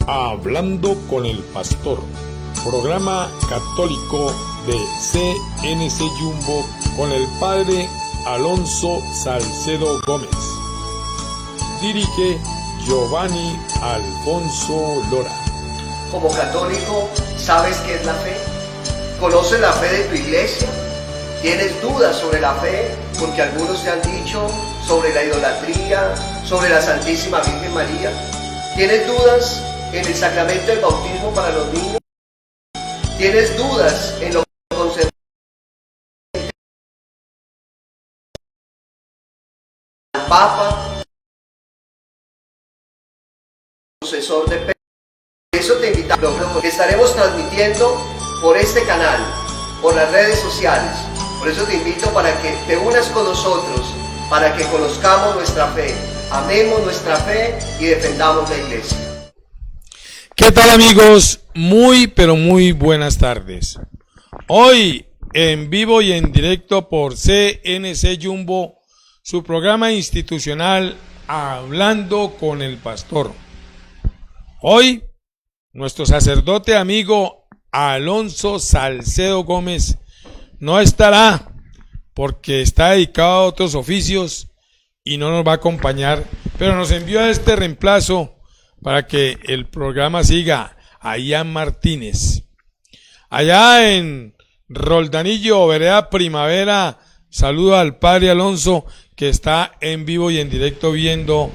Hablando con el Pastor, programa católico de CNC Jumbo con el Padre Alonso Salcedo Gómez. Dirige Giovanni Alfonso Lora. Como católico, ¿sabes qué es la fe? ¿Conoces la fe de tu iglesia? ¿Tienes dudas sobre la fe? Porque algunos te han dicho sobre la idolatría, sobre la Santísima Virgen María. ¿Tienes dudas en el sacramento del bautismo para los niños? ¿Tienes dudas en lo que concerne al Papa, sucesor de Pedro? Por eso te invitamos, que estaremos transmitiendo por este canal, por las redes sociales. Por eso te invito para que te unas con nosotros, para que conozcamos nuestra fe, amemos nuestra fe y defendamos la iglesia. ¿Qué tal, amigos? Muy pero muy buenas tardes. Hoy en vivo y en directo por CNC Jumbo, su programa institucional Hablando con el Pastor. Hoy nuestro sacerdote amigo Alonso Salcedo Gómez no estará porque está dedicado a otros oficios y no nos va a acompañar, pero nos envió a este reemplazo para que el programa siga a Ian Martínez. Allá en Roldanillo, Vereda Primavera, saludo al Padre Alonso que está en vivo y en directo viendo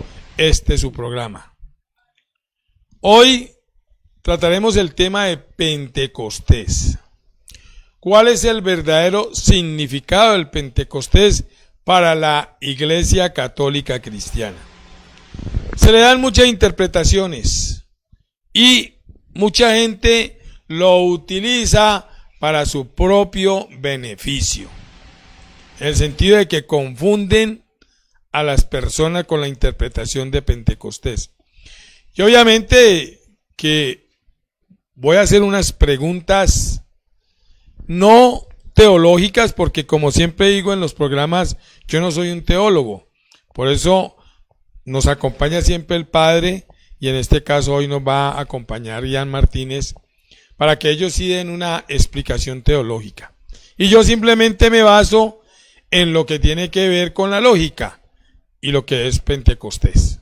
su programa. Hoy trataremos el tema de Pentecostés. ¿Cuál es el verdadero significado del Pentecostés para la Iglesia Católica Cristiana? Se le dan muchas interpretaciones y mucha gente lo utiliza para su propio beneficio, en el sentido de que confunden a las personas con la interpretación de Pentecostés. Y obviamente que voy a hacer unas preguntas no teológicas, porque como siempre digo en los programas, yo no soy un teólogo. Por eso nos acompaña siempre el Padre, y en este caso hoy nos va a acompañar Ian Martínez, para que ellos sí den una explicación teológica. Y yo simplemente me baso en lo que tiene que ver con la lógica y lo que es Pentecostés.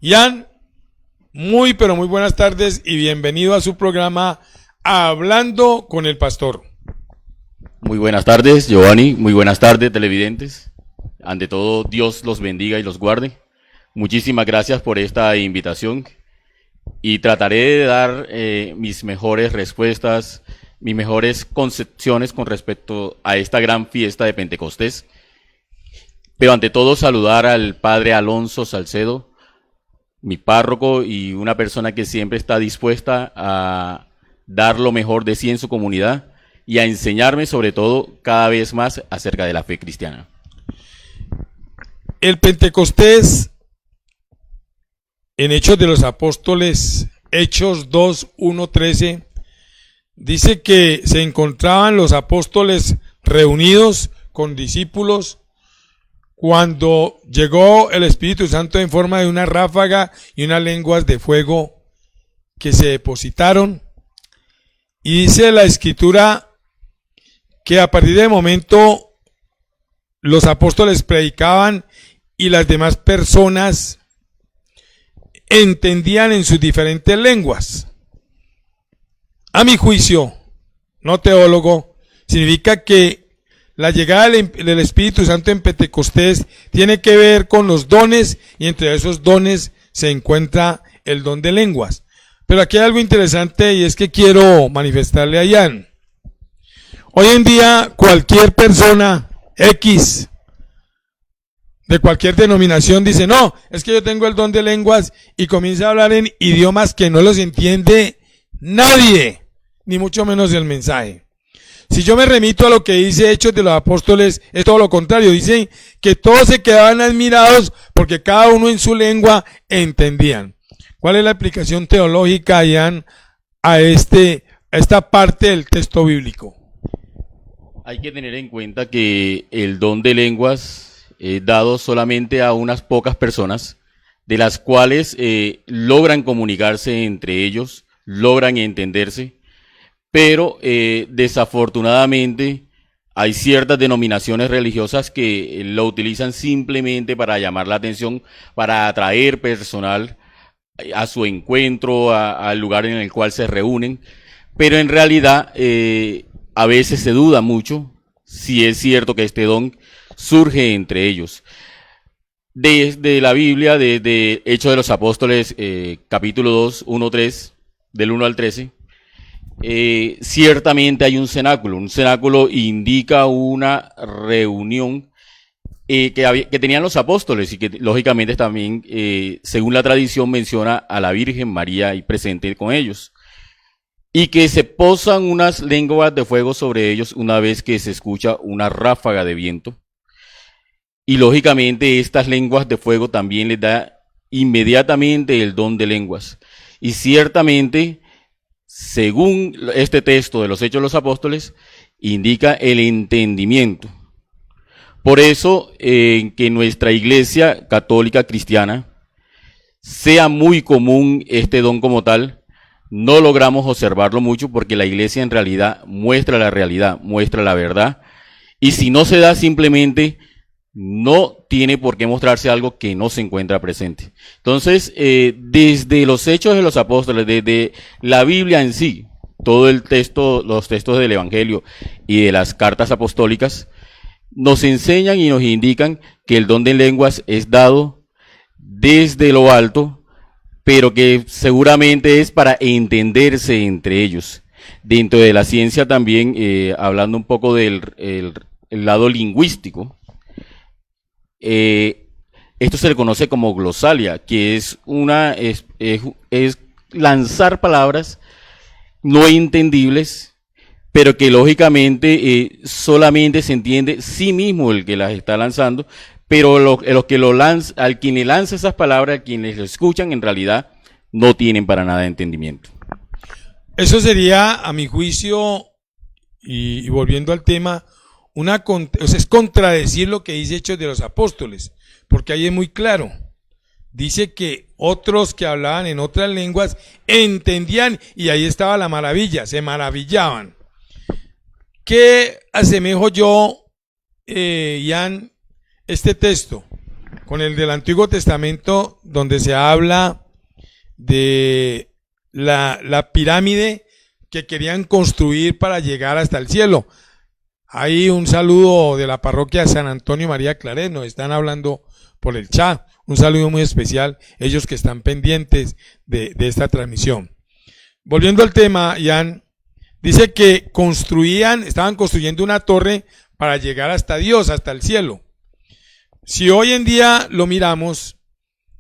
Ian, muy pero muy buenas tardes y bienvenido a su programa Hablando con el Pastor. Muy buenas tardes, Giovanni. Muy buenas tardes, televidentes. Ante todo, Dios los bendiga y los guarde. Muchísimas gracias por esta invitación y trataré de dar mis mejores respuestas, mis mejores concepciones con respecto a esta gran fiesta de Pentecostés. Pero ante todo, saludar al Padre Alonso Salcedo, mi párroco y una persona que siempre está dispuesta a dar lo mejor de sí en su comunidad y a enseñarme sobre todo cada vez más acerca de la fe cristiana. El Pentecostés, en Hechos de los Apóstoles, Hechos 2, 1, 13, dice que se encontraban los apóstoles reunidos con discípulos cuando llegó el Espíritu Santo en forma de una ráfaga y unas lenguas de fuego que se depositaron. Y dice la Escritura que a partir de momento los apóstoles predicaban y las demás personas entendían en sus diferentes lenguas. A mi juicio, no teólogo, significa que la llegada del Espíritu Santo en Pentecostés tiene que ver con los dones, y entre esos dones se encuentra el don de lenguas. Pero aquí hay algo interesante y es que quiero manifestarle a Ian. Hoy en día cualquier persona X de cualquier denominación dice, no, es que yo tengo el don de lenguas, y comienza a hablar en idiomas que no los entiende nadie, ni mucho menos el mensaje. Si yo me remito a lo que dice Hechos de los Apóstoles, es todo lo contrario. Dicen que todos se quedaban admirados porque cada uno en su lengua entendían. ¿Cuál es la explicación teológica, Ian, a esta parte del texto bíblico? Hay que tener en cuenta que el don de lenguas es dado solamente a unas pocas personas, de las cuales logran comunicarse entre ellos, logran entenderse, pero desafortunadamente hay ciertas denominaciones religiosas que lo utilizan simplemente para llamar la atención, para atraer personal a su encuentro, al lugar en el cual se reúnen, pero en realidad a veces se duda mucho si es cierto que este don surge entre ellos. Desde la Biblia, desde Hechos de los Apóstoles, capítulo 2, 1-3, del 1 al 13, ciertamente hay un cenáculo. Un cenáculo indica una reunión que tenían los apóstoles y que lógicamente también, según la tradición, menciona a la Virgen María ahí presente con ellos. Y que se posan unas lenguas de fuego sobre ellos una vez que se escucha una ráfaga de viento. Y lógicamente estas lenguas de fuego también les da inmediatamente el don de lenguas. Y ciertamente, según este texto de los Hechos de los Apóstoles, indica el entendimiento. Por eso, que nuestra iglesia católica cristiana sea muy común este don como tal, no logramos observarlo mucho porque la iglesia en realidad, muestra la verdad. Y si no se da, simplemente no tiene por qué mostrarse algo que no se encuentra presente. Entonces, desde los Hechos de los Apóstoles, desde la Biblia en sí, todo el texto, los textos del Evangelio y de las cartas apostólicas, nos enseñan y nos indican que el don de lenguas es dado desde lo alto, pero que seguramente es para entenderse entre ellos. Dentro de la ciencia también, hablando un poco del el lado lingüístico, esto se le conoce como glosalia, que es lanzar palabras no entendibles, pero que lógicamente solamente se entiende sí mismo el que las está lanzando, pero al quien le lanza esas palabras, a quienes lo escuchan, en realidad no tienen para nada entendimiento. Eso sería, a mi juicio, y volviendo al tema, es contradecir lo que dice Hechos de los Apóstoles, porque ahí es muy claro. Dice que otros que hablaban en otras lenguas entendían, y ahí estaba la maravilla, se maravillaban. ¿Qué asemejo yo, Ian, este texto con el del Antiguo Testamento, donde se habla de la pirámide que querían construir para llegar hasta el cielo? Hay un saludo de la parroquia San Antonio María Claret, nos están hablando por el chat, un saludo muy especial, ellos que están pendientes de esta transmisión. Volviendo al tema, Ian, dice que estaban construyendo una torre para llegar hasta Dios, hasta el cielo. Si hoy en día lo miramos,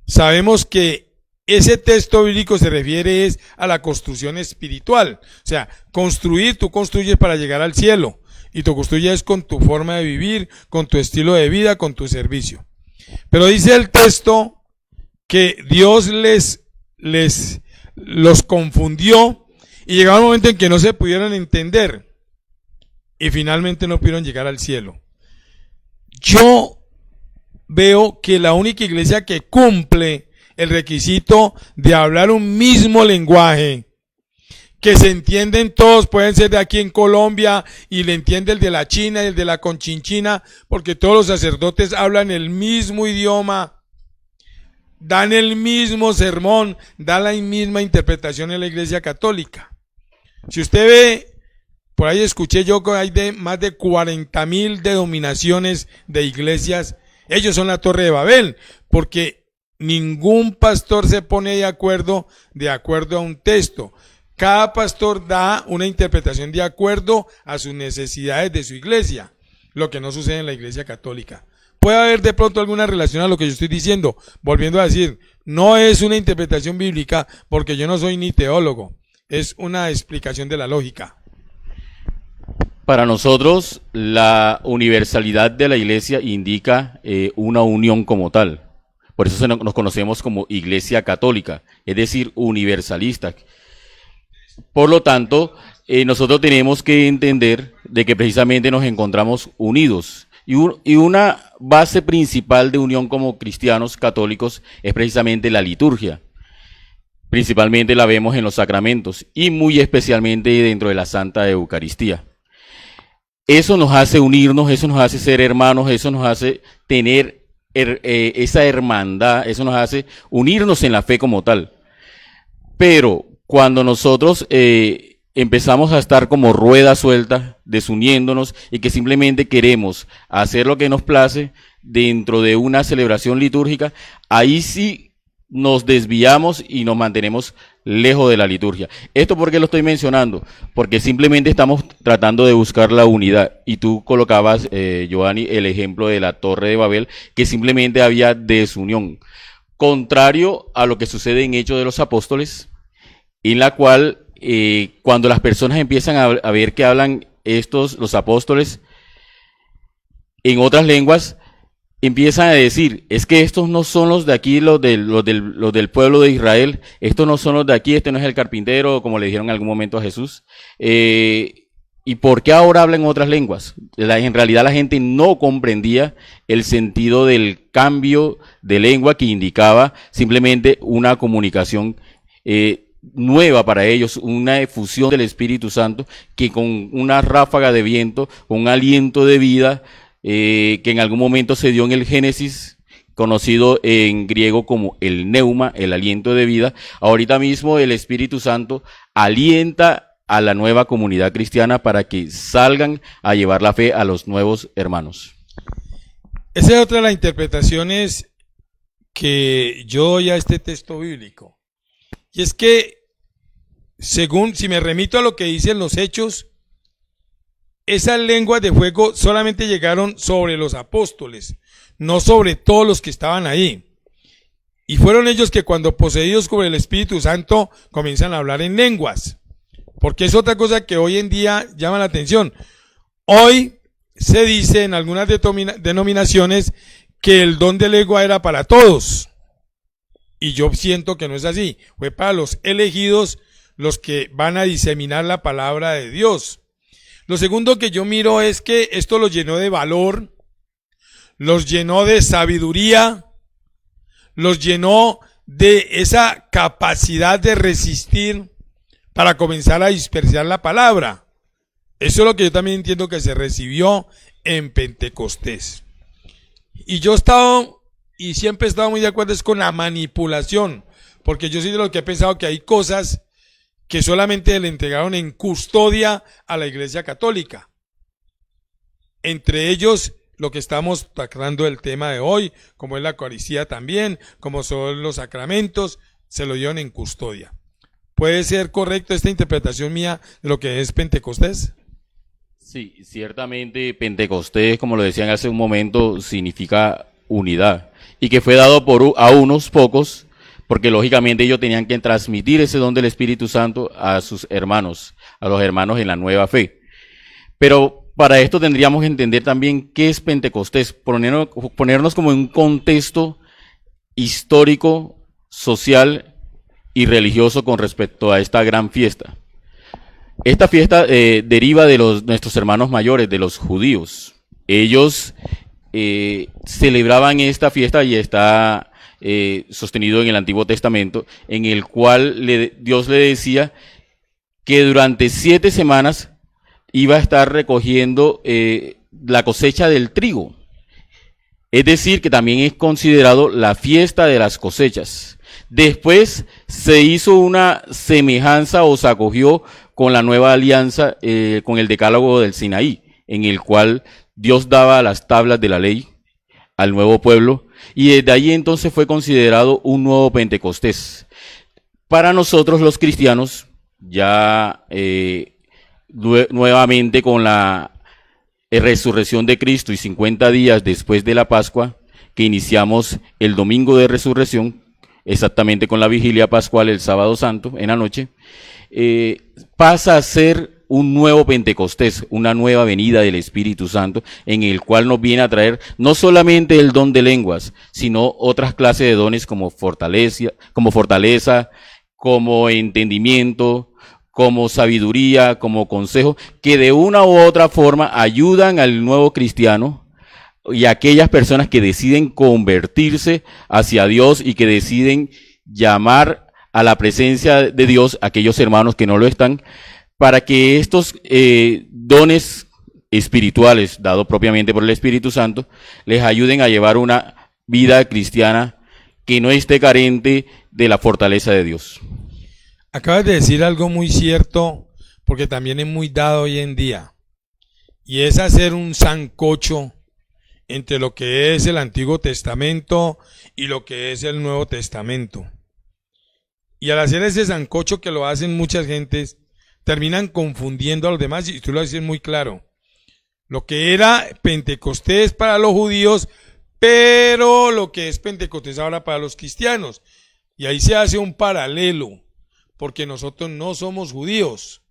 sabemos que ese texto bíblico se refiere a la construcción espiritual. O sea, tú construyes para llegar al cielo. Y tú construyes con tu forma de vivir, con tu estilo de vida, con tu servicio. Pero dice el texto que Dios los confundió y llegaba un momento en que no se pudieron entender y finalmente no pudieron llegar al cielo. Yo veo que la única iglesia que cumple el requisito de hablar un mismo lenguaje, que se entienden todos, pueden ser de aquí en Colombia y le entiende el de la China y el de la Conchinchina, porque todos los sacerdotes hablan el mismo idioma, dan el mismo sermón, dan la misma interpretación en la Iglesia Católica. Si usted ve, por ahí escuché yo que hay más de 40,000 denominaciones de iglesias, ellos son la Torre de Babel, porque ningún pastor se pone de acuerdo a un texto. Cada pastor da una interpretación de acuerdo a sus necesidades de su iglesia, lo que no sucede en la Iglesia Católica. Puede haber de pronto alguna relación a lo que yo estoy diciendo, volviendo a decir, no es una interpretación bíblica porque yo no soy ni teólogo, es una explicación de la lógica. Para nosotros, la universalidad de la iglesia indica una unión como tal. Por eso nos conocemos como Iglesia Católica, es decir, universalista. Por lo tanto, nosotros tenemos que entender de que precisamente nos encontramos unidos. Y una base principal de unión como cristianos católicos es precisamente la liturgia. Principalmente la vemos en los sacramentos y muy especialmente dentro de la Santa Eucaristía. Eso nos hace unirnos, eso nos hace ser hermanos, eso nos hace tener esa hermandad, eso nos hace unirnos en la fe como tal. Pero cuando nosotros empezamos a estar como rueda suelta, desuniéndonos y que simplemente queremos hacer lo que nos place dentro de una celebración litúrgica, ahí sí nos desviamos y nos mantenemos lejos de la liturgia. ¿Esto por qué lo estoy mencionando? Porque simplemente estamos tratando de buscar la unidad. Y tú colocabas, Giovanni, el ejemplo de la Torre de Babel, que simplemente había desunión. Contrario a lo que sucede en Hechos de los Apóstoles, en la cual cuando las personas empiezan a ver que hablan los apóstoles, en otras lenguas, empiezan a decir, es que estos no son los de aquí, los del pueblo de Israel, estos no son los de aquí, este no es el carpintero, como le dijeron en algún momento a Jesús. ¿Y por qué ahora hablan otras lenguas? En realidad la gente no comprendía el sentido del cambio de lengua que indicaba simplemente una comunicación nueva para ellos, una efusión del Espíritu Santo que con una ráfaga de viento, con un aliento de vida, que en algún momento se dio en el Génesis, conocido en griego como el neuma, el aliento de vida. Ahorita mismo el Espíritu Santo alienta a la nueva comunidad cristiana para que salgan a llevar la fe a los nuevos hermanos. Esa es otra de las interpretaciones que yo doy a este texto bíblico. Y es que, según, si me remito a lo que dicen los Hechos, esas lenguas de fuego solamente llegaron sobre los apóstoles, no sobre todos los que estaban ahí. Y fueron ellos que cuando poseídos por el Espíritu Santo comienzan a hablar en lenguas. Porque es otra cosa que hoy en día llama la atención. Hoy se dice en algunas denominaciones que el don de lengua era para todos. Y yo siento que no es así. Fue para los elegidos, los que van a diseminar la palabra de Dios. Lo segundo que yo miro es que esto los llenó de valor, los llenó de sabiduría, los llenó de esa capacidad de resistir para comenzar a dispersar la palabra. Eso es lo que yo también entiendo que se recibió en Pentecostés. Y yo he estado, y siempre he estado muy de acuerdo es con la manipulación, porque yo soy de los que he pensado que hay cosas que solamente le entregaron en custodia a la Iglesia Católica. Entre ellos, lo que estamos tratando el tema de hoy, como es la Eucaristía también, como son los sacramentos, se lo dieron en custodia. ¿Puede ser correcta esta interpretación mía de lo que es Pentecostés? Sí, ciertamente Pentecostés, como lo decían hace un momento, significa unidad. Y que fue dado a unos pocos, porque lógicamente ellos tenían que transmitir ese don del Espíritu Santo a sus hermanos, a los hermanos en la nueva fe. Pero para esto tendríamos que entender también qué es Pentecostés, ponernos como en un contexto histórico, social y religioso con respecto a esta gran fiesta. Esta fiesta deriva de nuestros hermanos mayores, de los judíos. Ellos celebraban esta fiesta y está sostenido en el Antiguo Testamento, en el cual Dios le decía que durante 7 semanas iba a estar recogiendo la cosecha del trigo. Es decir, que también es considerado la fiesta de las cosechas. Después se hizo una semejanza o se acogió con la nueva alianza, con el decálogo del Sinaí, en el cual Dios daba las tablas de la ley al nuevo pueblo, y desde ahí entonces fue considerado un nuevo Pentecostés. Para nosotros los cristianos, ya nuevamente con la resurrección de Cristo y 50 días después de la Pascua, que iniciamos el domingo de resurrección, exactamente con la vigilia pascual el sábado santo en la noche, pasa a ser un nuevo Pentecostés, una nueva venida del Espíritu Santo, en el cual nos viene a traer no solamente el don de lenguas, sino otras clases de dones como fortaleza, como entendimiento, como sabiduría, como consejo, que de una u otra forma ayudan al nuevo cristiano y aquellas personas que deciden convertirse hacia Dios y que deciden llamar a la presencia de Dios a aquellos hermanos que no lo están, para que estos dones espirituales, dados propiamente por el Espíritu Santo, les ayuden a llevar una vida cristiana que no esté carente de la fortaleza de Dios. Acabas de decir algo muy cierto, porque también es muy dado hoy en día, y es hacer un sancocho entre lo que es el Antiguo Testamento y lo que es el Nuevo Testamento. Y al hacer ese sancocho, que lo hacen muchas gentes, terminan confundiendo a los demás, y tú lo dices muy claro. Lo que era Pentecostés para los judíos, pero lo que es Pentecostés ahora para los cristianos. Y ahí se hace un paralelo, porque nosotros no somos judíos,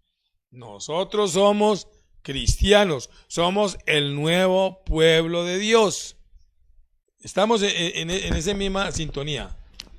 nosotros somos cristianos, somos el nuevo pueblo de Dios. Estamos en esa misma sintonía.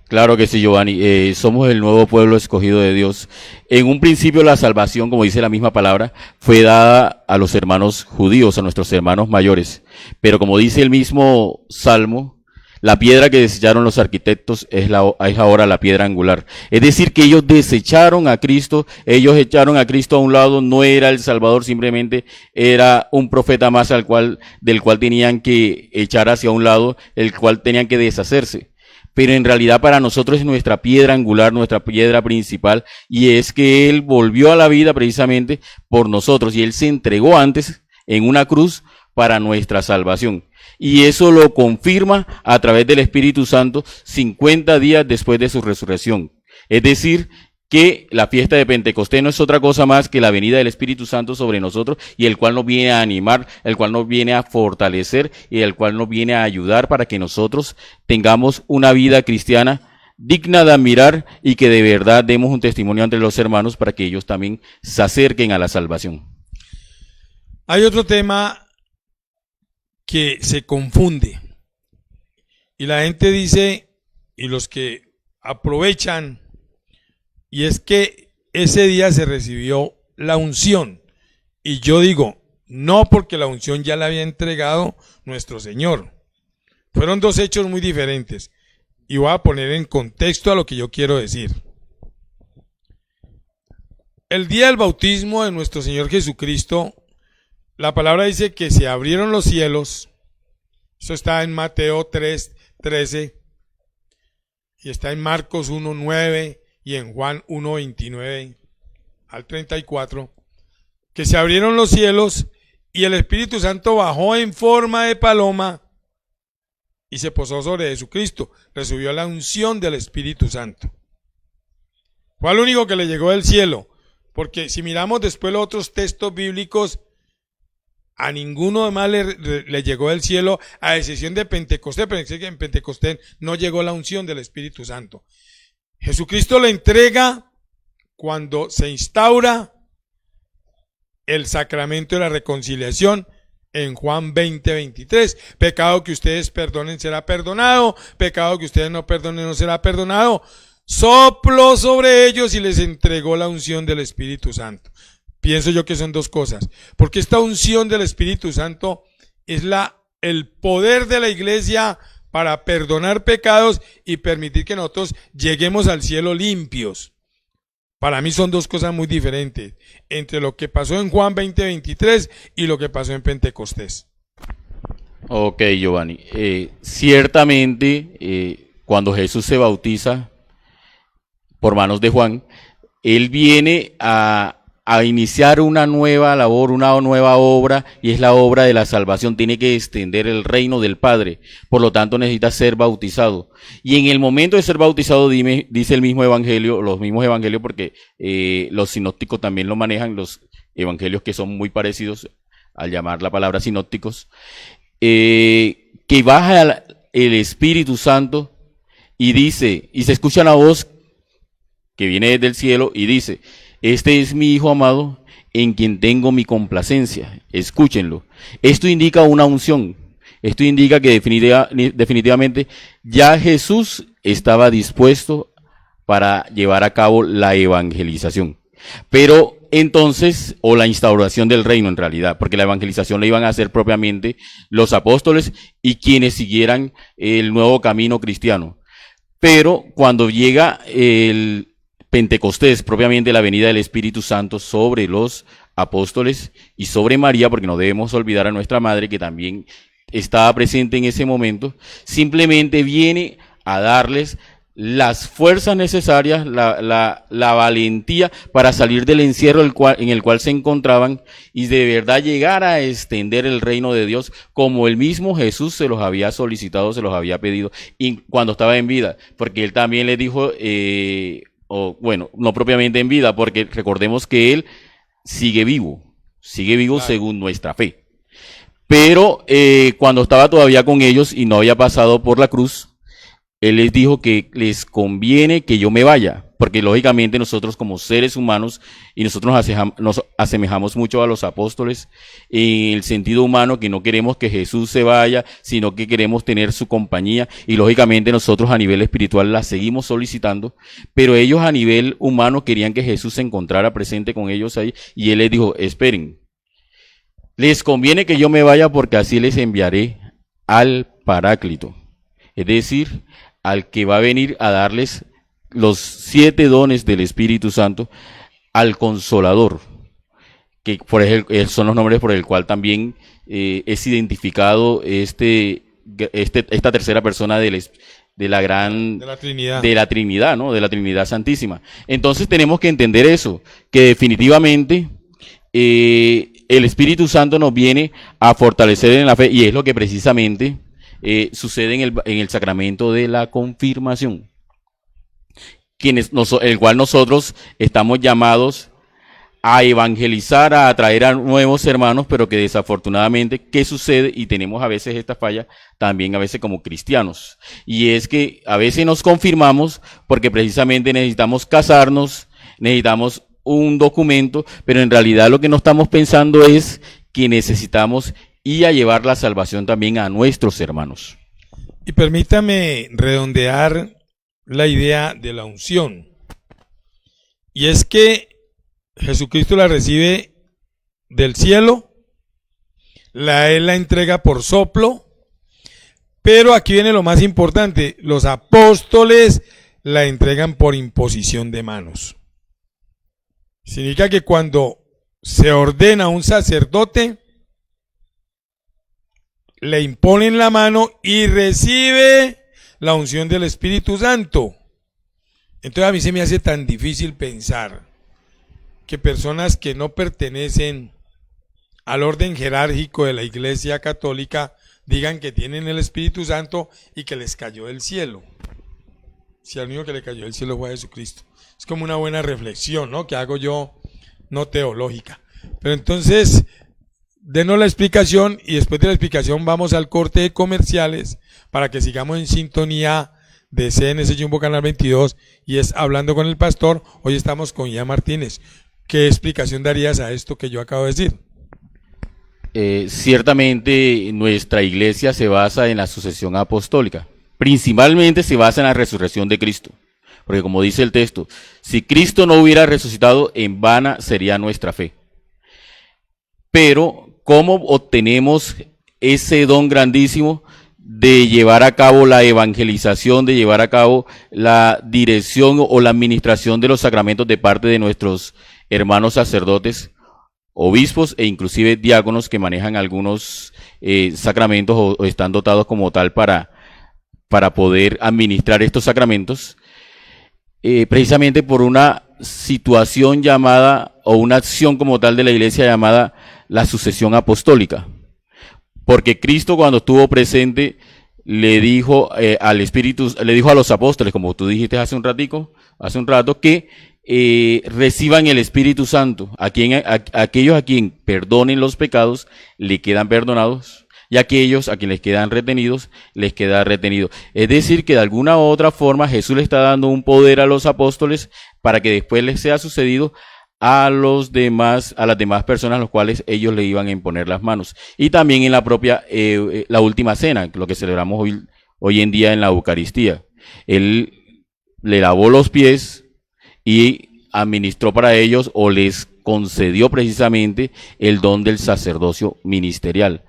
Claro que sí, Giovanni, somos el nuevo pueblo escogido de Dios. En un principio la salvación, como dice la misma palabra, fue dada a los hermanos judíos, a nuestros hermanos mayores. Pero como dice el mismo Salmo, la piedra que desecharon los arquitectos es ahora la piedra angular. Es decir, que ellos desecharon a Cristo, ellos echaron a Cristo a un lado, no era el Salvador, simplemente era un profeta más del cual tenían que echar hacia un lado, el cual tenían que deshacerse. Pero en realidad para nosotros es nuestra piedra angular, nuestra piedra principal, y es que Él volvió a la vida precisamente por nosotros, y Él se entregó antes en una cruz para nuestra salvación. Y eso lo confirma a través del Espíritu Santo 50 días después de su resurrección. Es decir, que la fiesta de Pentecostés no es otra cosa más que la venida del Espíritu Santo sobre nosotros, y el cual nos viene a animar, el cual nos viene a fortalecer y el cual nos viene a ayudar para que nosotros tengamos una vida cristiana digna de admirar y que de verdad demos un testimonio ante los hermanos para que ellos también se acerquen a la salvación. Hay otro tema que se confunde y la gente dice, y los que aprovechan, y es que ese día se recibió la unción, y yo digo, no, porque la unción ya la había entregado nuestro Señor. Fueron dos hechos muy diferentes, y voy a poner en contexto a lo que yo quiero decir. El día del bautismo de nuestro Señor Jesucristo, la palabra dice que se abrieron los cielos. Eso está en Mateo 3:13 y está en Marcos 1:9 y en Juan 1:29 al 34, que se abrieron los cielos y el Espíritu Santo bajó en forma de paloma y se posó sobre Jesucristo. Recibió la unción del Espíritu Santo. Fue al único que le llegó del cielo, porque si miramos después los otros textos bíblicos, a ninguno más le llegó del cielo, a excepción de Pentecostés, pero en Pentecostés no llegó la unción del Espíritu Santo. Jesucristo le entrega cuando se instaura el sacramento de la reconciliación en Juan 20:23. Pecado que ustedes perdonen será perdonado, pecado que ustedes no perdonen no será perdonado. Sopló sobre ellos y les entregó la unción del Espíritu Santo. Pienso yo que son dos cosas, porque esta unción del Espíritu Santo es el poder de la iglesia para perdonar pecados y permitir que nosotros lleguemos al cielo limpios. Para mí son dos cosas muy diferentes, entre lo que pasó en Juan 20:23 y lo que pasó en Pentecostés. Ok, Giovanni. Ciertamente, cuando Jesús se bautiza por manos de Juan, Él viene a iniciar una nueva labor, una nueva obra, y es la obra de la salvación. Tiene que extender el reino del Padre, por lo tanto necesita ser bautizado. Y en el momento de ser bautizado, dice el mismo evangelio, los mismos evangelios, porque los sinópticos también lo manejan, los evangelios que son muy parecidos al llamar la palabra sinópticos, que baja el Espíritu Santo y dice, y se escucha una voz que viene desde el cielo y dice: este es mi Hijo amado, en quien tengo mi complacencia. Escúchenlo. Esto indica una unción. Esto indica que definitivamente ya Jesús estaba dispuesto para llevar a cabo la evangelización. Pero entonces, o la instauración del reino en realidad, porque la evangelización la iban a hacer propiamente los apóstoles y quienes siguieran el nuevo camino cristiano. Pero cuando llega el Pentecostés, propiamente la venida del Espíritu Santo sobre los apóstoles y sobre María, porque no debemos olvidar a nuestra madre que también estaba presente en ese momento, simplemente viene a darles las fuerzas necesarias, la valentía para salir del encierro en el cual se encontraban y de verdad llegar a extender el reino de Dios como el mismo Jesús se los había solicitado, se los había pedido y cuando estaba en vida, porque él también le dijo, bueno, no propiamente en vida, porque recordemos que él sigue vivo claro, según nuestra fe. Pero cuando estaba todavía con ellos y no había pasado por la cruz, él les dijo que les conviene que yo me vaya, porque lógicamente nosotros como seres humanos, y nosotros nos asemejamos mucho a los apóstoles en el sentido humano, que no queremos que Jesús se vaya, sino que queremos tener su compañía, y lógicamente nosotros a nivel espiritual la seguimos solicitando, pero ellos a nivel humano querían que Jesús se encontrara presente con ellos ahí, y él les dijo, esperen, les conviene que yo me vaya porque así les enviaré al Paráclito, es decir, al que va a venir a darles los 7 dones del Espíritu Santo, al Consolador, que son los nombres por el cual también es identificado esta tercera persona de la Trinidad, ¿no? De la Trinidad Santísima. Entonces tenemos que entender eso, que definitivamente el Espíritu Santo nos viene a fortalecer en la fe, y es lo que precisamente sucede en el sacramento de la confirmación, el cual nosotros estamos llamados a evangelizar, a atraer a nuevos hermanos, pero que desafortunadamente, ¿qué sucede? Y tenemos a veces esta falla también a veces como cristianos, y es que a veces nos confirmamos porque precisamente necesitamos casarnos, necesitamos un documento, pero en realidad lo que no estamos pensando es que necesitamos y a llevar la salvación también a nuestros hermanos. Y permítame redondear la idea de la unción. Y es que Jesucristo la recibe del cielo, él la entrega por soplo, pero aquí viene lo más importante, los apóstoles la entregan por imposición de manos. Significa que cuando se ordena un sacerdote, le imponen la mano y recibe la unción del Espíritu Santo. Entonces a mí se me hace tan difícil pensar que personas que no pertenecen al orden jerárquico de la Iglesia Católica digan que tienen el Espíritu Santo y que les cayó del cielo. Si al único que le cayó del cielo fue a Jesucristo. Es como una buena reflexión, ¿no? Que hago yo, no teológica. Pero entonces, denos la explicación y después de la explicación vamos al corte de comerciales para que sigamos en sintonía de CNS Jumbo Canal 22 y es Hablando con el Pastor. Hoy estamos con Ian Martínez. ¿Qué explicación darías a esto que yo acabo de decir? Ciertamente nuestra iglesia se basa en la sucesión apostólica. Principalmente se basa en la resurrección de Cristo. Porque como dice el texto, si Cristo no hubiera resucitado, en vana sería nuestra fe. Pero, ¿cómo obtenemos ese don grandísimo de llevar a cabo la evangelización, de llevar a cabo la dirección o la administración de los sacramentos de parte de nuestros hermanos sacerdotes, obispos e inclusive diáconos que manejan algunos sacramentos o están dotados como tal para poder administrar estos sacramentos? Precisamente por una situación llamada, o una acción como tal de la iglesia llamada la sucesión apostólica. Porque Cristo cuando estuvo presente le dijo al Espíritu, le dijo a los apóstoles, como tú dijiste hace un rato, que reciban el Espíritu Santo. Aquellos a quien perdonen los pecados, le quedan perdonados. Y aquellos a quienes les quedan retenidos, les queda retenido. Es decir, que de alguna u otra forma Jesús le está dando un poder a los apóstoles para que después les sea sucedido a las demás personas a las cuales ellos le iban a imponer las manos. Y también en la propia, la última cena, lo que celebramos hoy en día en la Eucaristía. Él le lavó los pies y administró para ellos o les concedió precisamente el don del sacerdocio ministerial.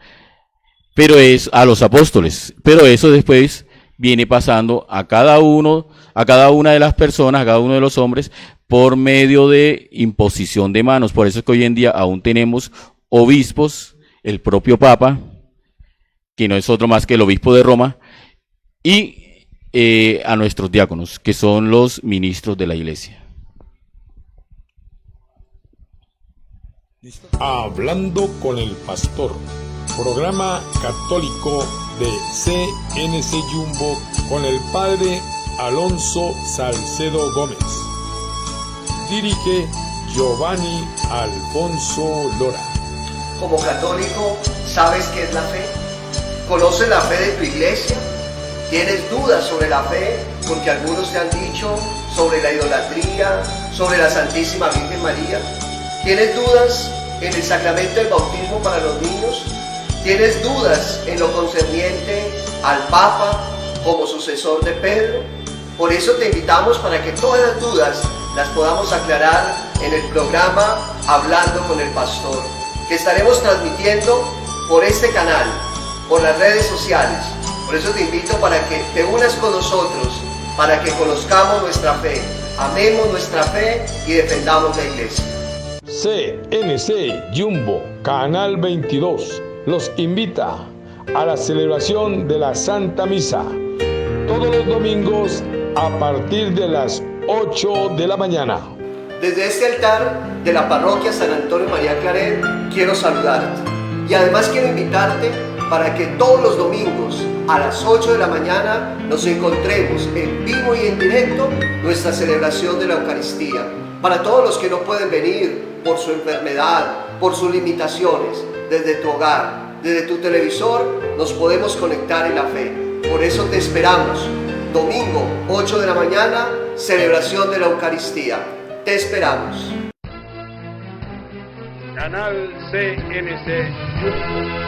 Pero es a los apóstoles, pero eso después viene pasando a cada una de las personas, a cada uno de los hombres, por medio de imposición de manos. Por eso es que hoy en día aún tenemos obispos, el propio Papa, que no es otro más que el obispo de Roma, y a nuestros diáconos, que son los ministros de la iglesia. Hablando con el pastor, programa católico de CNC Jumbo con el padre Alonso Salcedo Gómez. Dirige Giovanni Alfonso Lora. Como católico, ¿sabes qué es la fe? ¿Conoces la fe de tu iglesia? ¿Tienes dudas sobre la fe? Porque algunos te han dicho sobre la idolatría, sobre la Santísima Virgen María. ¿Tienes dudas en el sacramento del bautismo para los niños? ¿Tienes dudas en lo concerniente al Papa como sucesor de Pedro? Por eso te invitamos para que todas las dudas las podamos aclarar en el programa Hablando con el Pastor, que estaremos transmitiendo por este canal, por las redes sociales. Por eso te invito para que te unas con nosotros, para que conozcamos nuestra fe, amemos nuestra fe y defendamos la iglesia. CNC Jumbo, Canal 22, los invita a la celebración de la Santa Misa todos los domingos a partir de las 8 de la mañana. Desde este altar de la parroquia San Antonio María Claret quiero saludarte y además quiero invitarte para que todos los domingos a las 8 de la mañana nos encontremos en vivo y en directo nuestra celebración de la Eucaristía. Para todos los que no pueden venir por su enfermedad, por sus limitaciones, desde tu hogar, desde tu televisor, nos podemos conectar en la fe. Por eso te esperamos. Domingo, 8 de la mañana, celebración de la Eucaristía. Te esperamos. Canal CNC Jumbo.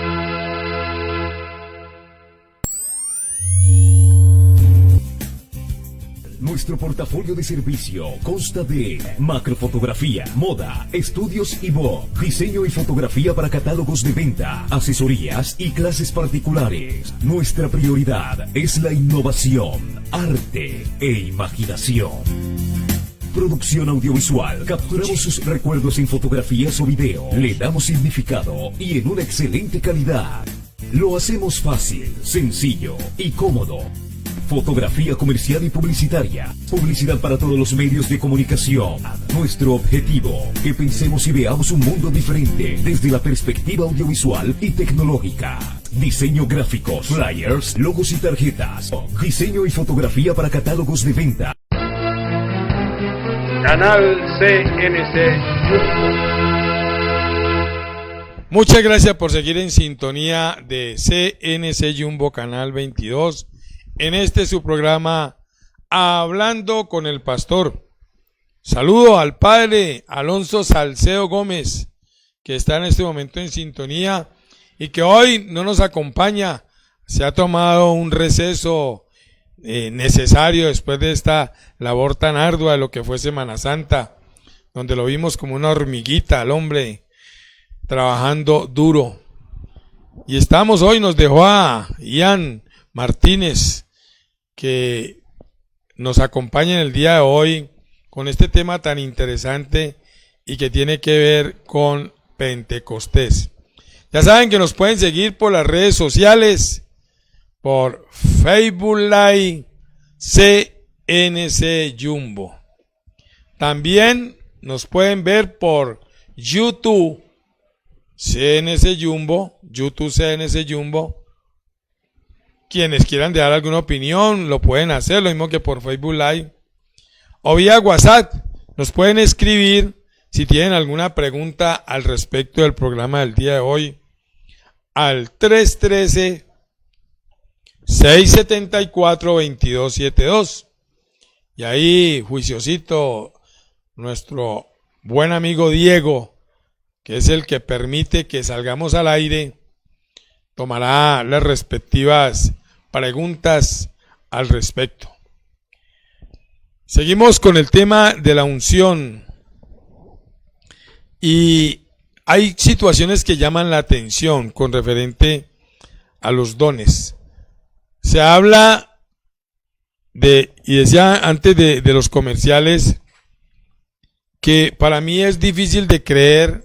Nuestro portafolio de servicio consta de macrofotografía, moda, estudios y blog, diseño y fotografía para catálogos de venta, asesorías y clases particulares. Nuestra prioridad es la innovación, arte e imaginación. Producción audiovisual. Capturamos sus recuerdos en fotografías o video. Le damos significado y en una excelente calidad. Lo hacemos fácil, sencillo y cómodo. Fotografía comercial y publicitaria. Publicidad para todos los medios de comunicación. Nuestro objetivo, que pensemos y veamos un mundo diferente desde la perspectiva audiovisual y tecnológica. Diseño gráfico, flyers, logos y tarjetas. Diseño y fotografía para catálogos de venta. Canal CNC Jumbo. Muchas gracias por seguir en sintonía de CNC Jumbo Canal 22. En su programa Hablando con el Pastor. Saludo al padre Alonso Salcedo Gómez, que está en este momento en sintonía y que hoy no nos acompaña. Se ha tomado un receso necesario después de esta labor tan ardua de lo que fue Semana Santa, donde lo vimos como una hormiguita al hombre trabajando duro. Y nos dejó a Ian Martínez, que nos acompaña en el día de hoy con este tema tan interesante y que tiene que ver con Pentecostés. Ya saben que nos pueden seguir por las redes sociales, por Facebook Live CNC Jumbo. También nos pueden ver por YouTube CNC Jumbo, YouTube CNC Jumbo. Quienes quieran dejar alguna opinión lo pueden hacer, lo mismo que por Facebook Live o vía WhatsApp. Nos pueden escribir si tienen alguna pregunta al respecto del programa del día de hoy al 313-674-2272. Y ahí, juiciosito, nuestro buen amigo Diego, que es el que permite que salgamos al aire, tomará las respectivas preguntas al respecto. Seguimos con el tema de la unción. Y hay situaciones que llaman la atención con referente a los dones. Se habla y decía antes de los comerciales, que para mí es difícil de creer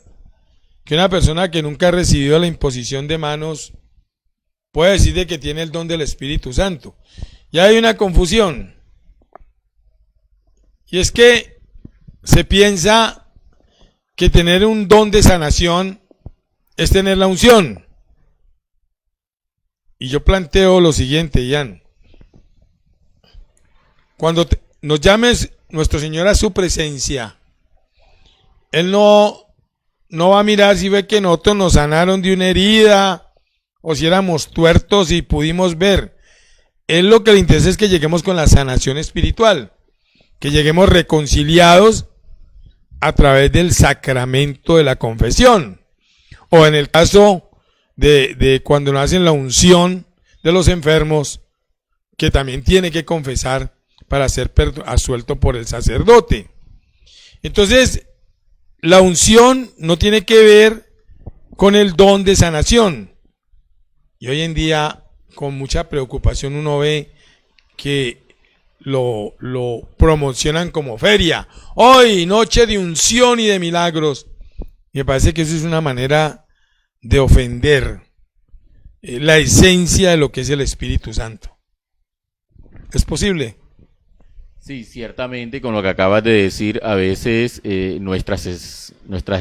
que una persona que nunca ha recibido la imposición de manos puede decir de que tiene el don del Espíritu Santo. Y hay una confusión. Y es que se piensa que tener un don de sanación es tener la unción. Y yo planteo lo siguiente, Ian. Cuando nos llames nuestro Señor a su presencia, Él no va a mirar si ve que nosotros nos sanaron de una herida o si éramos tuertos y pudimos ver. Él lo que le interesa es que lleguemos con la sanación espiritual, que lleguemos reconciliados a través del sacramento de la confesión. O en el caso de cuando nos hacen la unción de los enfermos, que también tiene que confesar para ser absuelto por el sacerdote. Entonces, la unción no tiene que ver con el don de sanación. Y hoy en día, con mucha preocupación, uno ve que lo promocionan como feria. Hoy, noche de unción y de milagros. Y me parece que eso es una manera de ofender la esencia de lo que es el Espíritu Santo. ¿Es posible? Sí, ciertamente, con lo que acabas de decir, a veces nuestras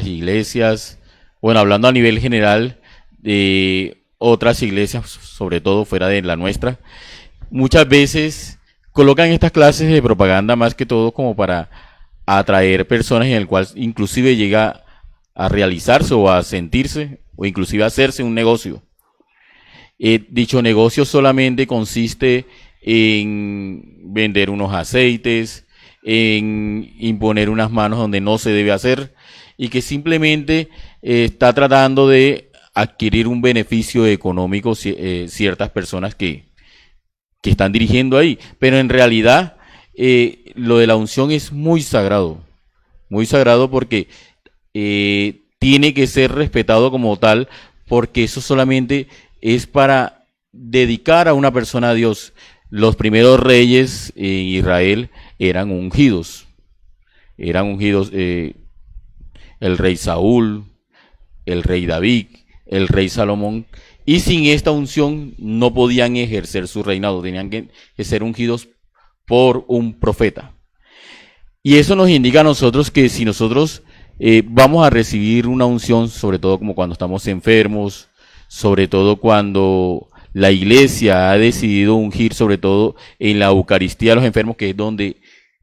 iglesias, bueno, hablando a nivel general de otras iglesias, sobre todo fuera de la nuestra, muchas veces colocan estas clases de propaganda más que todo como para atraer personas en el cual inclusive llega a realizarse o a sentirse o inclusive a hacerse un negocio. Dicho negocio solamente consiste en vender unos aceites, en imponer unas manos donde no se debe hacer y que simplemente está tratando de adquirir un beneficio económico ciertas personas que están dirigiendo ahí. Pero en realidad lo de la unción es muy sagrado porque tiene que ser respetado como tal, porque eso solamente es para dedicar a una persona a Dios. Los primeros reyes en Israel eran ungidos. El rey Saúl, el rey David, el rey Salomón. Y sin esta unción no podían ejercer su reinado. Tenían que ser ungidos por un profeta. Y eso nos indica a nosotros que si nosotros vamos a recibir una unción, sobre todo como cuando estamos enfermos, sobre todo cuando la iglesia ha decidido ungir, sobre todo en la Eucaristía a los enfermos, que es donde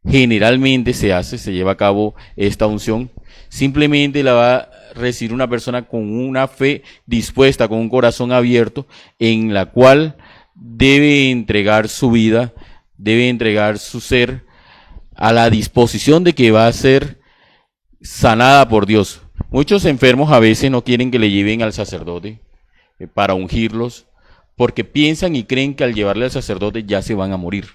generalmente se lleva a cabo esta unción, simplemente la va a recibir una persona con una fe dispuesta, con un corazón abierto, en la cual debe entregar su vida, debe entregar su ser a la disposición de que va a ser sanada por Dios. Muchos enfermos a veces no quieren que le lleven al sacerdote para ungirlos, porque piensan y creen que al llevarle al sacerdote ya se van a morir.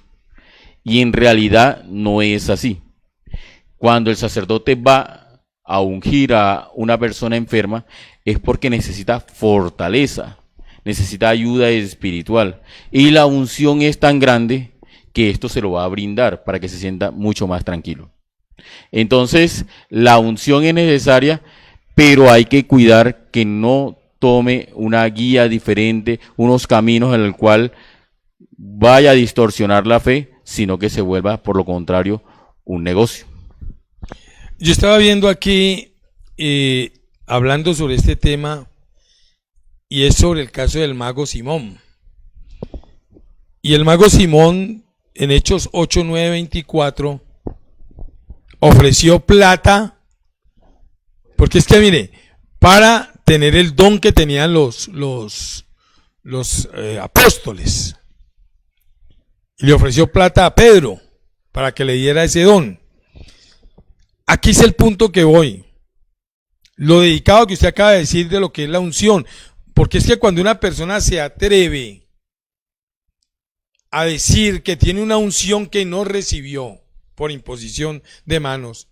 Y en realidad no es así. Cuando el sacerdote va a ungir a una persona enferma, es porque necesita fortaleza, necesita ayuda espiritual. Y la unción es tan grande que esto se lo va a brindar para que se sienta mucho más tranquilo. Entonces, la unción es necesaria, pero hay que cuidar que no tome una guía diferente, unos caminos en el cual vaya a distorsionar la fe, sino que se vuelva, por lo contrario, un negocio. Yo estaba viendo aquí, hablando sobre este tema, y es sobre el caso del mago Simón. Y el mago Simón, en Hechos 8, 9, 24, ofreció plata, porque es que mire, para tener el don que tenían los apóstoles, y le ofreció plata a Pedro para que le diera ese don. Aquí es el punto que voy, lo dedicado que usted acaba de decir de lo que es la unción, porque es que cuando una persona se atreve a decir que tiene una unción que no recibió por imposición de manos,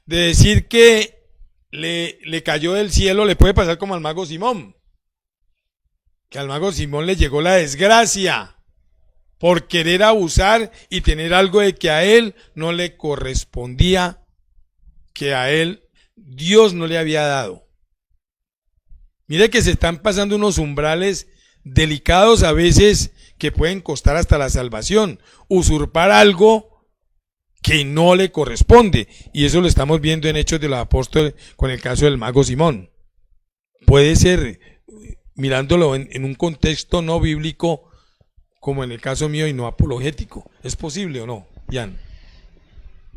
de decir que le cayó del cielo, le puede pasar como al mago Simón. Que al mago Simón le llegó la desgracia por querer abusar y tener algo de que a él no le correspondía, que a él Dios no le había dado. Mire que se están pasando unos umbrales delicados a veces que pueden costar hasta la salvación, usurpar algo que no le corresponde, y eso lo estamos viendo en Hechos de los Apóstoles con el caso del mago Simón. Puede ser, mirándolo en un contexto no bíblico, como en el caso mío, y no apologético. ¿Es posible o no, Jan?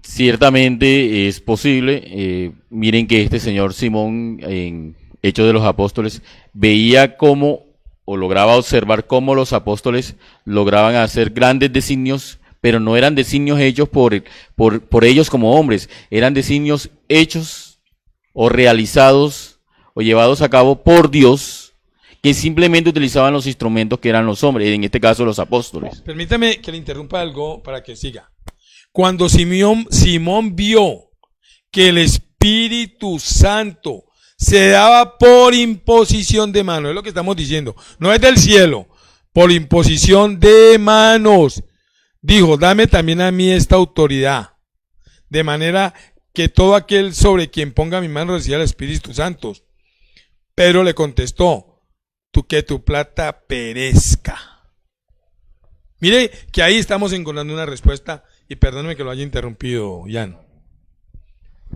Ciertamente es posible. Miren que este señor Simón, en Hechos de los Apóstoles, veía cómo, o lograba observar cómo los apóstoles lograban hacer grandes designios, pero no eran designios hechos por ellos como hombres, eran designios hechos o realizados o llevados a cabo por Dios, que simplemente utilizaban los instrumentos que eran los hombres, en este caso los apóstoles. Permítame que le interrumpa algo para que siga. Cuando Simón vio que el Espíritu Santo se daba por imposición de manos, es lo que estamos diciendo, no es del cielo, por imposición de manos, dijo, dame también a mí esta autoridad, de manera que todo aquel sobre quien ponga mi mano reciba el Espíritu Santo. Pedro le contestó, que tu plata perezca. Mire que ahí estamos encontrando una respuesta, y perdóneme que lo haya interrumpido, Jan.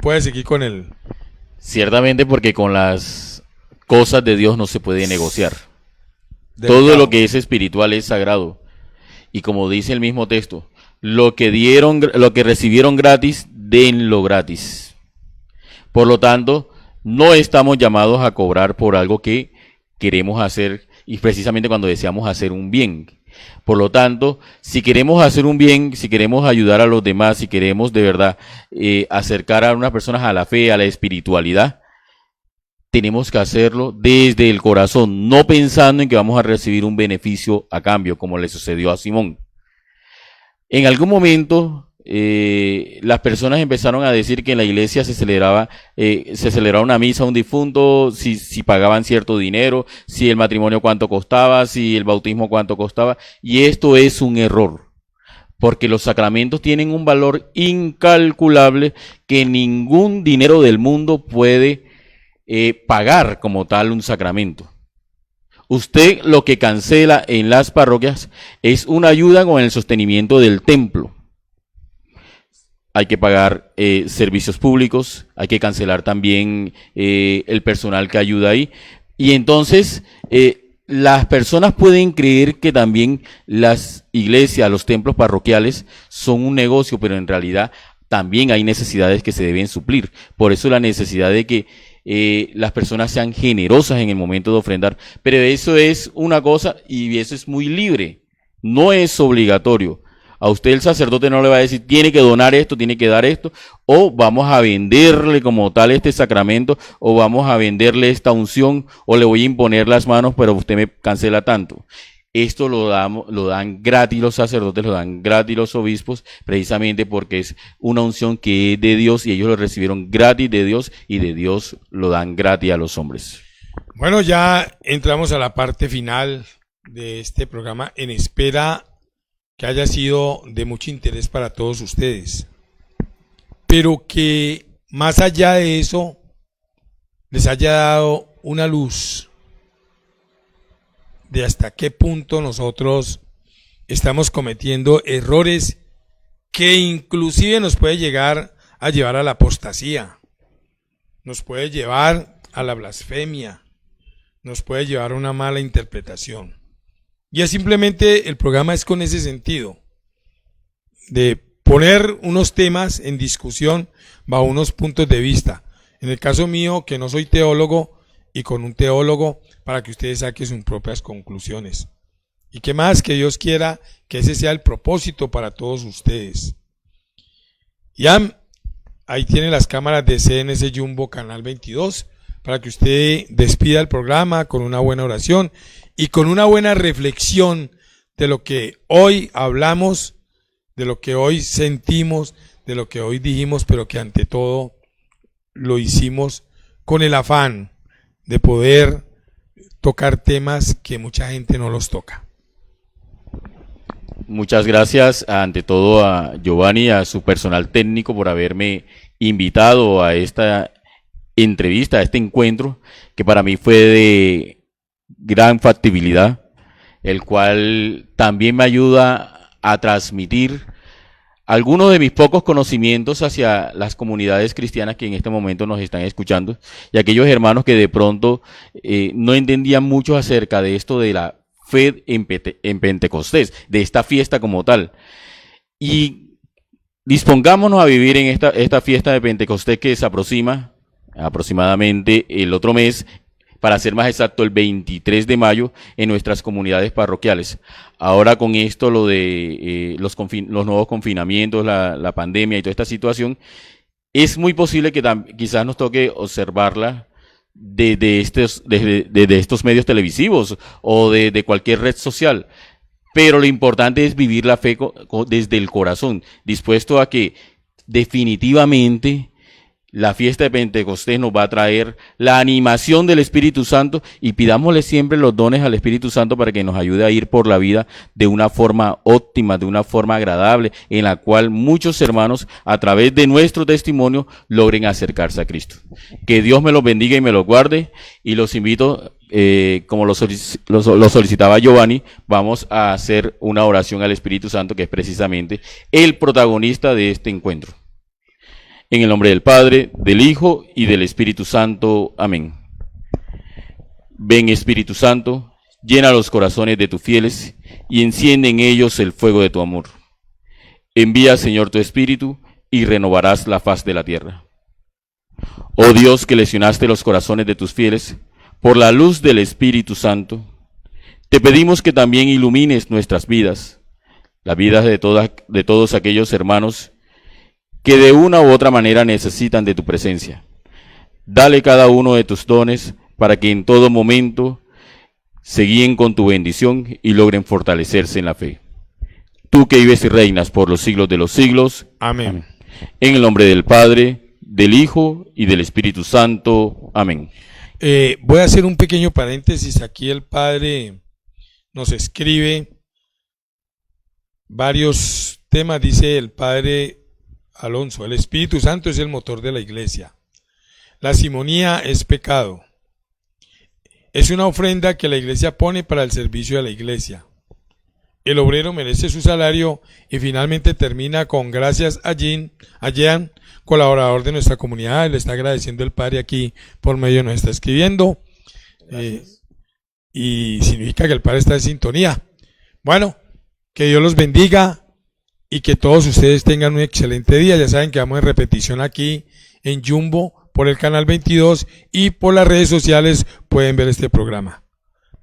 Puede seguir con él. Ciertamente, porque con las cosas de Dios no se puede negociar. Todo lo que es espiritual es sagrado. Y como dice el mismo texto, lo que recibieron gratis, denlo gratis. Por lo tanto, no estamos llamados a cobrar por algo que queremos hacer, y precisamente cuando deseamos hacer un bien. Por lo tanto, si queremos hacer un bien, si queremos ayudar a los demás, si queremos de verdad acercar a unas personas a la fe, a la espiritualidad, tenemos que hacerlo desde el corazón, no pensando en que vamos a recibir un beneficio a cambio, como le sucedió a Simón. En algún momento, las personas empezaron a decir que en la iglesia se celebraba una misa a un difunto, si pagaban cierto dinero, si el matrimonio cuánto costaba, si el bautismo cuánto costaba, y esto es un error, porque los sacramentos tienen un valor incalculable que ningún dinero del mundo puede pagar como tal un sacramento. Usted lo que cancela en las parroquias es una ayuda con el sostenimiento del templo. Hay que pagar servicios públicos, hay que cancelar también el personal que ayuda ahí. Y entonces las personas pueden creer que también las iglesias, los templos parroquiales son un negocio, pero en realidad también hay necesidades que se deben suplir. Por eso la necesidad de que las personas sean generosas en el momento de ofrendar. Pero eso es una cosa y eso es muy libre, no es obligatorio. A usted el sacerdote no le va a decir, tiene que donar esto, tiene que dar esto, o vamos a venderle como tal este sacramento, o vamos a venderle esta unción, o le voy a imponer las manos, pero usted me cancela tanto. Esto lo dan gratis los sacerdotes, lo dan gratis los obispos, precisamente porque es una unción que es de Dios y ellos lo recibieron gratis de Dios y de Dios lo dan gratis a los hombres. Bueno, ya entramos a la parte final de este programa en espera que haya sido de mucho interés para todos ustedes, pero que más allá de eso les haya dado una luz de hasta qué punto nosotros estamos cometiendo errores que inclusive nos puede llegar a llevar a la apostasía, nos puede llevar a la blasfemia, nos puede llevar a una mala interpretación. Y es simplemente, el programa es con ese sentido, de poner unos temas en discusión bajo unos puntos de vista. En el caso mío, que no soy teólogo, y con un teólogo, para que ustedes saquen sus propias conclusiones. Y que más, que Dios quiera que ese sea el propósito para todos ustedes. Ya, ahí tienen las cámaras de CNS Jumbo Canal 22, para que usted despida el programa con una buena oración y con una buena reflexión de lo que hoy hablamos, de lo que hoy sentimos, de lo que hoy dijimos, pero que ante todo lo hicimos con el afán de poder tocar temas que mucha gente no los toca. Muchas gracias ante todo a Giovanni y a su personal técnico por haberme invitado a esta entrevista, a este encuentro, que para mí fue de gran factibilidad, el cual también me ayuda a transmitir algunos de mis pocos conocimientos hacia las comunidades cristianas que en este momento nos están escuchando y aquellos hermanos que de pronto no entendían mucho acerca de esto de la fe en Pentecostés, de esta fiesta como tal. Y dispongámonos a vivir en esta fiesta de Pentecostés que se aproxima aproximadamente el otro mes, para ser más exacto el 23 de mayo, en nuestras comunidades parroquiales. Ahora con esto, lo de los nuevos confinamientos, la pandemia y toda esta situación, es muy posible que quizás nos toque observarla desde estos medios televisivos o de cualquier red social. Pero lo importante es vivir la fe desde el corazón, dispuesto a que definitivamente la fiesta de Pentecostés nos va a traer la animación del Espíritu Santo, y pidámosle siempre los dones al Espíritu Santo para que nos ayude a ir por la vida de una forma óptima, de una forma agradable, en la cual muchos hermanos, a través de nuestro testimonio, logren acercarse a Cristo. Que Dios me los bendiga y me los guarde, y los invito, como lo solicitaba Giovanni, vamos a hacer una oración al Espíritu Santo, que es precisamente el protagonista de este encuentro. En el nombre del Padre, del Hijo y del Espíritu Santo. Amén. Ven, Espíritu Santo, llena los corazones de tus fieles y enciende en ellos el fuego de tu amor. Envía, Señor, tu Espíritu y renovarás la faz de la tierra. Oh Dios, que lesionaste los corazones de tus fieles por la luz del Espíritu Santo, te pedimos que también ilumines nuestras vidas, las vidas de todos aquellos hermanos que de una u otra manera necesitan de tu presencia. Dale cada uno de tus dones para que en todo momento se guíen con tu bendición y logren fortalecerse en la fe. Tú que vives y reinas por los siglos de los siglos. Amén. Amén. En el nombre del Padre, del Hijo y del Espíritu Santo. Amén. Voy a hacer un pequeño paréntesis. Aquí el Padre nos escribe varios temas. Dice el Padre Alonso: el Espíritu Santo es el motor de la iglesia. La simonía es pecado. Es una ofrenda que la iglesia pone para el servicio de la iglesia. El obrero merece su salario, y finalmente termina con gracias a Jean, colaborador de nuestra comunidad. Le está agradeciendo el Padre aquí por medio, nos está escribiendo. Y significa que el Padre está en sintonía. Bueno, que Dios los bendiga. Y que todos ustedes tengan un excelente día. Ya saben que vamos en repetición aquí en Jumbo por el canal 22, y por las redes sociales pueden ver este programa.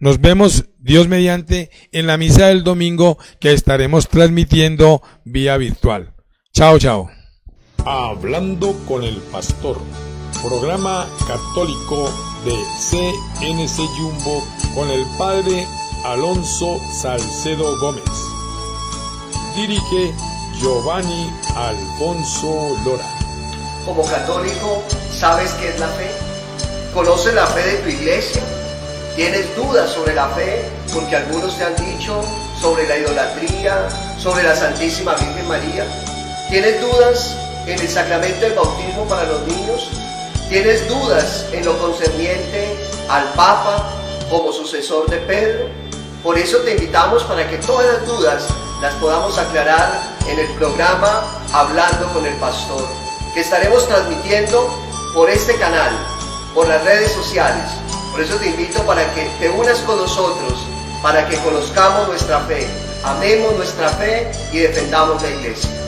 Nos vemos, Dios mediante, en la misa del domingo, que estaremos transmitiendo vía virtual. Chao, chao. Hablando con el pastor, programa católico de CNC Jumbo con el Padre Alonso Salcedo Gómez. Dirige Giovanni Alfonso Lora. Como católico, ¿sabes qué es la fe? ¿Conoces la fe de tu iglesia? ¿Tienes dudas sobre la fe? Porque algunos te han dicho sobre la idolatría, sobre la Santísima Virgen María. ¿Tienes dudas en el sacramento del bautismo para los niños? ¿Tienes dudas en lo concerniente al Papa como sucesor de Pedro? Por eso te invitamos para que todas las dudas las podamos aclarar en el programa Hablando con el Pastor, que estaremos transmitiendo por este canal, por las redes sociales. Por eso te invito para que te unas con nosotros, para que conozcamos nuestra fe, amemos nuestra fe y defendamos la iglesia.